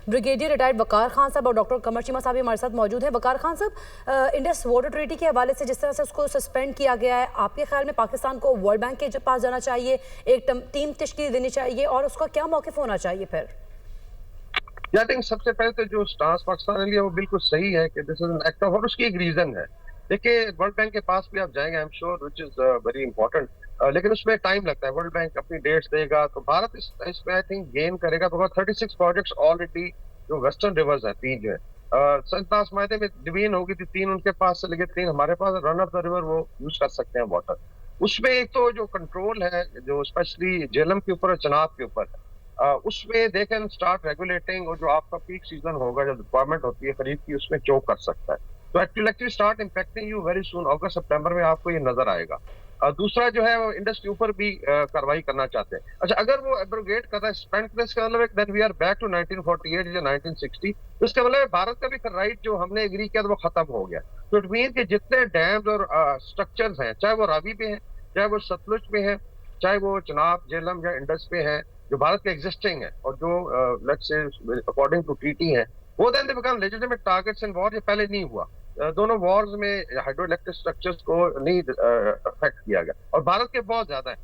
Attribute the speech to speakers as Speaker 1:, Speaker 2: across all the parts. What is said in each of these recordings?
Speaker 1: Brigadier retired वकार खान साहब और doctor कमर चीमा साहब हमारे साथ मौजूद हैं। वकार खान साहब, इंडस वाटर ट्रीटी के हवाले से जिस तरह से उसको सस्पेंड किया गया है, आपके ख्याल में पाकिस्तान को वर्ल्ड बैंक के पास जाना चाहिए, एक टीम तश्कील देनी चाहिए और उसका क्या मौक़िफ़ होना चाहिए फिर?
Speaker 2: आई थिंक सबसे पहले तो जो स्टांस पाकिस्तान ने लिया वो बिल्कुल सही है कि this is an act of, और उसकी एक रीजन है। देखिए, वर्ल्ड बैंक के पास भी आप जाएंगे, I am sure, which is very important, लेकिन उसमें टाइम लगता है। वर्ल्ड बैंक अपनी डेट्स देगा तो भारत इसमें आई थिंक गेन करेगा, बिकॉज 36 प्रोजेक्ट्स ऑलरेडी जो वेस्टर्न रिवर्स है, 3 जो है संतास मायदे में डिवीजन होगी थी, 3 उनके पास से लेके 3 हमारे पास, रन ऑफ द रिवर वो यूज कर सकते हैं वाटर। उसमें एक तो जो कंट्रोल है जो स्पेशली झेलम के ऊपर और चनाब के ऊपर है, उसमें दे कैन स्टार्ट रेगुलेटिंग, और जो आपका पीक सीजन होगा जब रिक्वायरमेंट होती है खरीद की, उसमें चोक कर सकता है। तो actually start impacting you very soon, अगस्त सितंबर में आपको ये नजर आएगा। दूसरा जो है वो इंडस के ऊपर भी कार्रवाई करना चाहते हैं। अच्छा, अगर वो एब्रोगेट कर रहा है स्पेंड प्लेस का मतलब then we are back to 1948 या 1960, तो इसका मतलब भारत का भी राइट जो हमने एग्री किया था वो खत्म हो गया। तो इट मीन कि जितने डैम्स और स्ट्रक्चर्स हैं, चाहे वो रावी पे हैं, चाहे वो सतलुज पे है, चाहे वो चनाब, झेलम या इंडस पे है, जो भारत के एग्जिस्टिंग है और जो let's say according to treaty है, वो then they become legitimate targets in war. ये पहले नहीं हुआ। दोनों वॉर्स में हाइड्रो इलेक्ट्रिक स्ट्रक्चर्स को नहीं अफेक्ट किया गया, और भारत के बहुत ज्यादा है।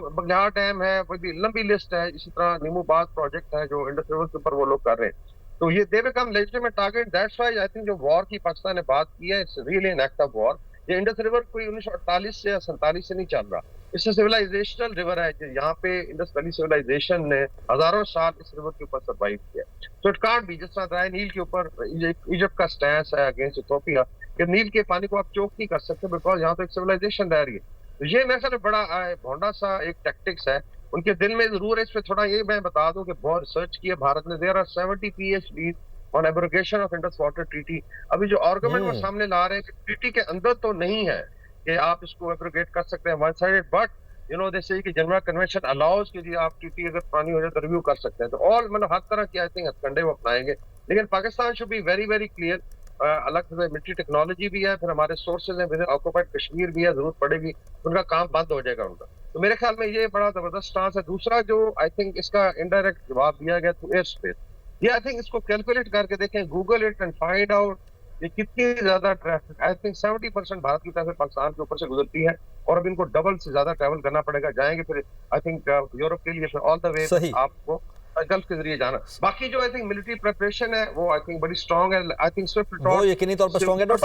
Speaker 2: बगलिहार डैम है, वो भी लंबी लिस्ट है। इसी तरह नीमूबाद प्रोजेक्ट है जो इंडस रिवर के ऊपर वो लोग कर रहे हैं। तो ये दे become legitimate target. That's why I think जो वॉर की पाकिस्तान ने बात की है, it's really an act of war. ये इंडस रिवर कोई 1948 से या 47 से नहीं चल रहा। इससे सिविलाइजेशनल रिवर है। यहाँ पे इंडस वैली सिविलाइजेशन ने हजारों साल इस रिवर के ऊपर सर्वाइव किया। तो इट कांट बी, जिस तरह नील के ऊपर इजिप्ट का स्टैंस है अगेंस्ट इथियोपिया, कि नील के पानी को आप चोक नहीं कर सकते बिकॉज यहाँ तो एक सिविलाइजेशन रह रही है। तो ये मेरे ख्याल में बड़ा भोंडा सा एक टैक्टिक्स है उनके दिल में जरूर है। इस पे थोड़ा ये मैं बता दूं कि बहुत रिसर्च की है भारत ने। There are 70 PhD on abrogation of Indus water treaty. अभी जो आर्गुमेंट वो सामने ला रहे हैं कि ट्रीटी के अंदर तो नहीं है कि आप इसको एब्रोगेट कर सकते हैं one sided, but you know जैसे कि जेनेवा कन्वेंशन अलाउज कि जी आप ट्रीटी अगर पानी हो जाए तो रिव्यू कर सकते हैं। तो ऑल मतलब हर तरह की आई थिंक हथकंडे वो अपनाएंगे, लेकिन Pakistan should be very very clear. अलग से मिलिट्री टेक्नोलॉजी भी है, फिर हमारे सोर्सेज हैं, फिर ऑक्युपाइड कश्मीर भी है, जरूरत पड़ेगी उनका काम बंद हो जाएगा उनका। तो मेरे ख्याल में ये बड़ा जबरदस्त स्टांस है। दूसरा जो आई थिंक इसका इनडायरेक्ट जवाब दिया गया तो एयर स्पेस, ये आई थिंक इसको कैलकुलेट करके देखें, Google it and find out ये कितनी ज्यादा ट्रैफिक, आई थिंक 70% भारत की ट्रैफिक पाकिस्तान के ऊपर से गुजरती है, और अब इनको डबल से ज्यादा ट्रैवल करना पड़ेगा। जाएंगे फिर आई थिंक यूरोप के लिए, फिर ऑल द वे आपको गल्फ के जरिए जाना। बाकी जो आई थिंक मिलिट्री प्रिपरेशन है वो आई थिंक बड़ी स्ट्रांग है। आई थिंक स्विफ्ट
Speaker 3: वो यकीनी तौर पर स्ट्रांग है।